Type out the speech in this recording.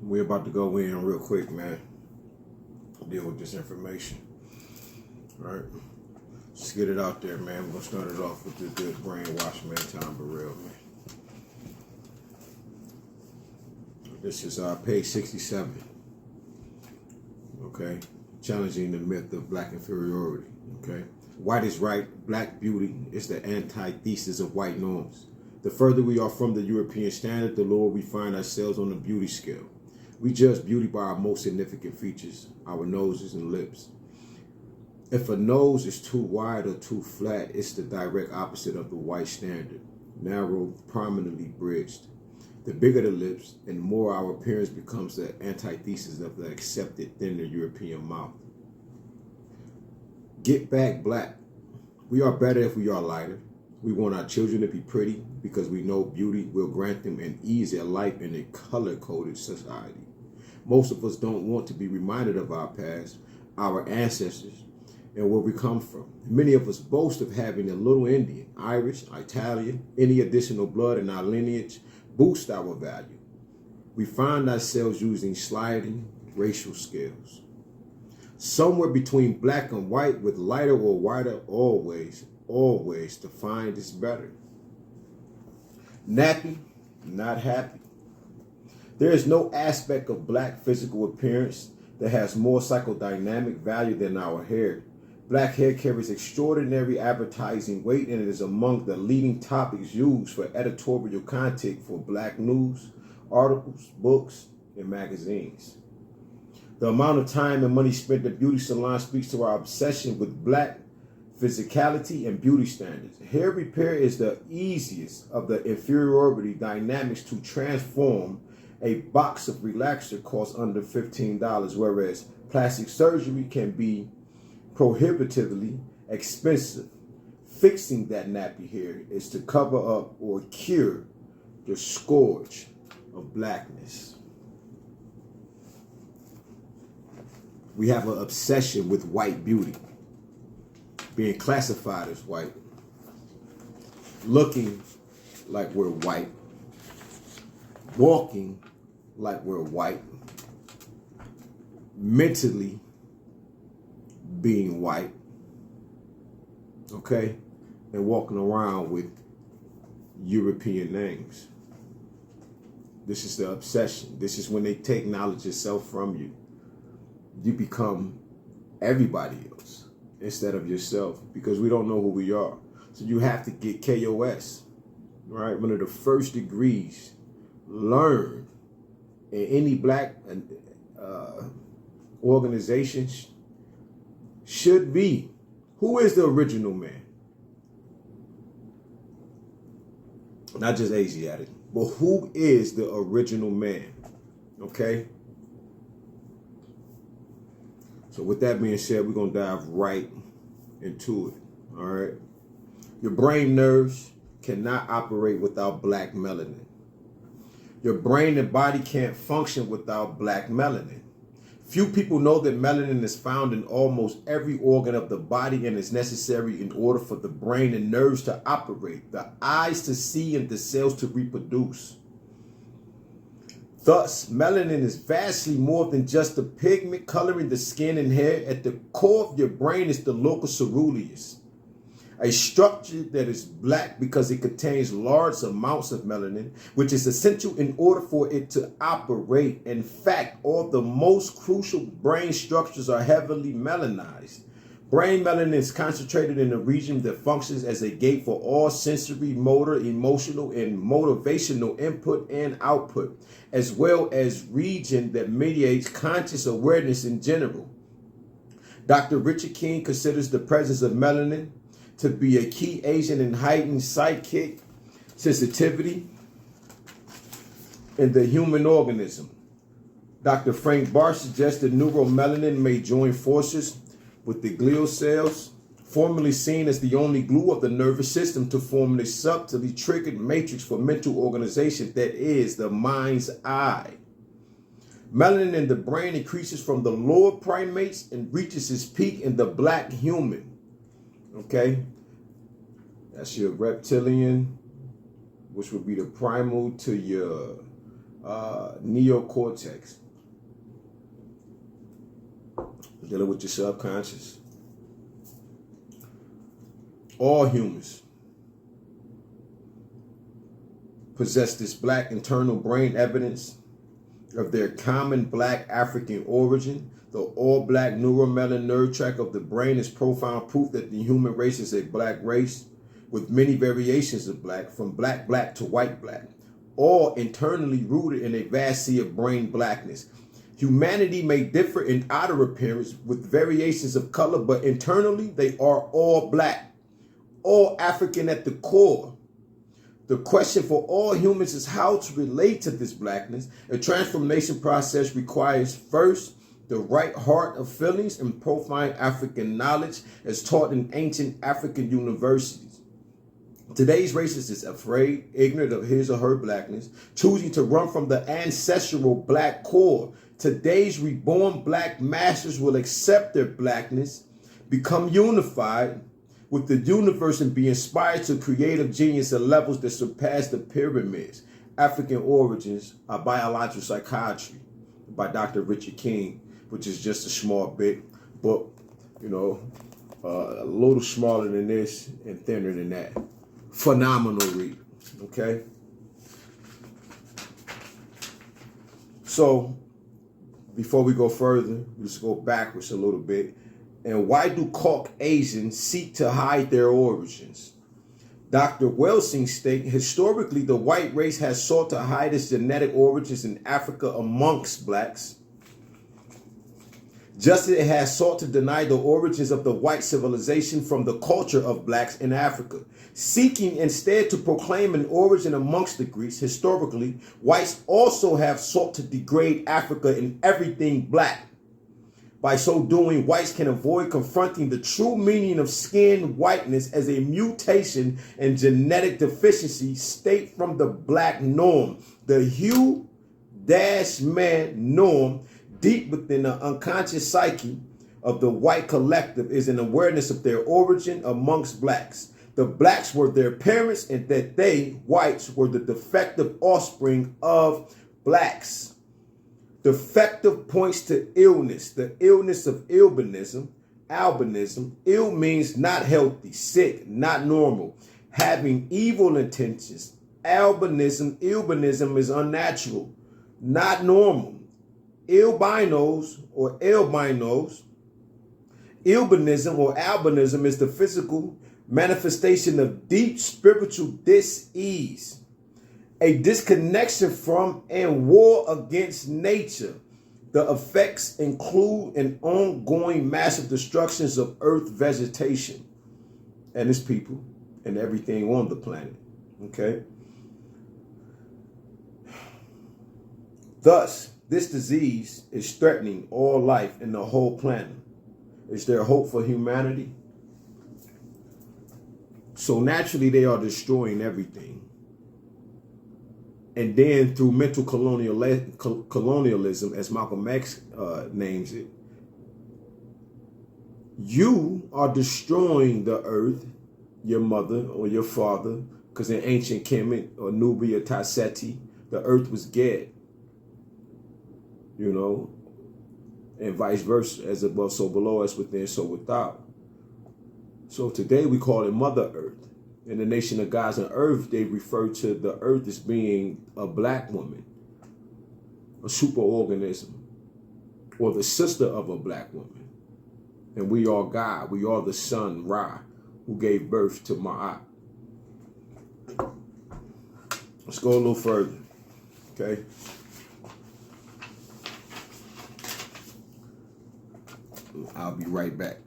We're about to go in real quick, man. Deal with this information. All right. Let's get it out there, man. We're going to start it off with the good brainwash, man. Tom Burrell, man. This is page 67. Okay. Challenging the myth of black inferiority. Okay. White is right. Black beauty is the antithesis of white norms. The further we are from the European standard, the lower we find ourselves on the beauty scale. We judge beauty by our most significant features, our noses and lips. If a nose is too wide or too flat, it's the direct opposite of the white standard, narrow, prominently bridged. The bigger the lips and more our appearance becomes the antithesis of the accepted thinner European mouth. Get back black. We are better if we are lighter. We want our children to be pretty because we know beauty will grant them an easier life in a color-coded society. Most of us don't want to be reminded of our past, our ancestors, and where we come from. Many of us boast of having a little Indian, Irish, Italian, any additional blood in our lineage boost our value. We find ourselves using sliding racial scales. Somewhere between black and white with lighter or whiter always to find is better. Nappy, not happy. There is no aspect of black physical appearance that has more psychodynamic value than our hair. Black hair carries extraordinary advertising weight and it is among the leading topics used for editorial content for black news, articles, books, and magazines. The amount of time and money spent at beauty salons speaks to our obsession with black physicality and beauty standards. Hair repair is the easiest of the inferiority dynamics to transform. A box of relaxer costs under $15, whereas plastic surgery can be prohibitively expensive. Fixing that nappy hair is to cover up or cure the scourge of blackness. We have an obsession with white beauty, being classified as white, looking like we're white, walking like we're white, mentally being white, okay, and walking around with European names. This is the obsession. This is when they take knowledge itself from you. You become everybody else instead of yourself because we don't know who we are. So you have to get KOS, right? One of the first degrees learned in any black organization should be, who is the original man? Not just Asiatic, but who is the original man? Okay? So with that being said, we're going to dive right into it. All right? Your brain nerves cannot operate without black melanin. Your brain and body can't function without black melanin. Few people know that melanin is found in almost every organ of the body and is necessary in order for the brain and nerves to operate, the eyes to see, and the cells to reproduce. Thus, melanin is vastly more than just a pigment coloring the skin and hair. At the core of your brain is the locus coeruleus, a structure that is black because it contains large amounts of melanin, which is essential in order for it to operate. In fact, all the most crucial brain structures are heavily melanized. Brain melanin is concentrated in a region that functions as a gate for all sensory, motor, emotional, and motivational input and output, as well as region that mediates conscious awareness in general. Dr. Richard King considers the presence of melanin to be a key agent in heightened psychic sensitivity in the human organism. Dr. Frank Barr suggests that neuromelanin may join forces with the glial cells, formerly seen as the only glue of the nervous system, to form a subtly triggered matrix for mental organization that is the mind's eye. Melanin in the brain increases from the lower primates and reaches its peak in the black human. Okay? That's your reptilian, which would be the primal, to your neocortex, dealing with your subconscious. All humans possess this black internal brain evidence of their common black African origin. The all-black neuromelanin nerve tract of the brain is profound proof that the human race is a black race with many variations of black, from black to white black, all internally rooted in a vast sea of brain blackness. Humanity may differ in outer appearance with variations of color, but internally they are all black, all African at the core. The question for all humans is how to relate to this blackness. A transformation process requires first the right heart of feelings and profound African knowledge as taught in ancient African universities. Today's racist is afraid, ignorant of his or her blackness, choosing to run from the ancestral black core. Today's reborn black masters will accept their blackness, become unified with the universe, and be inspired to creative genius at levels that surpass the pyramids. African Origins, a Biological Psychiatry by Dr. Richard King, which is just a small bit book, you know, a little smaller than this and thinner than that. Phenomenal read, okay? So, before we go further, let's go backwards a little bit. And why do Caucasians seek to hide their origins? Dr. Welsing states, historically, the white race has sought to hide its genetic origins in Africa amongst blacks, just as it has sought to deny the origins of the white civilization from the culture of blacks in Africa. Seeking instead to proclaim an origin amongst the Greeks, historically, whites also have sought to degrade Africa in everything black. By so doing, whites can avoid confronting the true meaning of skin whiteness as a mutation and genetic deficiency state from the black norm. The hue-man norm, deep within the unconscious psyche of the white collective, is an awareness of their origin amongst blacks. The blacks were their parents, and that they, whites, were the defective offspring of blacks. Defective points to illness, the illness of albinism. Ill means not healthy, sick, not normal, having evil intentions. Albinism is unnatural, not normal. Albinism or albinism is the physical manifestation of deep spiritual dis-ease, a disconnection from and war against nature. The effects include an ongoing massive destructions of earth vegetation and its people and everything on the planet. Okay? Thus, this disease is threatening all life in the whole planet. Is there hope for humanity? So naturally, they are destroying everything. And then through mental colonialism, as Malcolm X names it, you are destroying the earth, your mother or your father, because in ancient Kemet or Nubia Tasseti, the earth was Ged, you know, and vice versa, as above, so below, as within, so without. So today we call it Mother Earth. In the nation of gods and earth, they refer to the earth as being a black woman, a superorganism, or the sister of a black woman. And we are God. We are the son, Ra, who gave birth to Ma'at. Let's go a little further, okay? I'll be right back.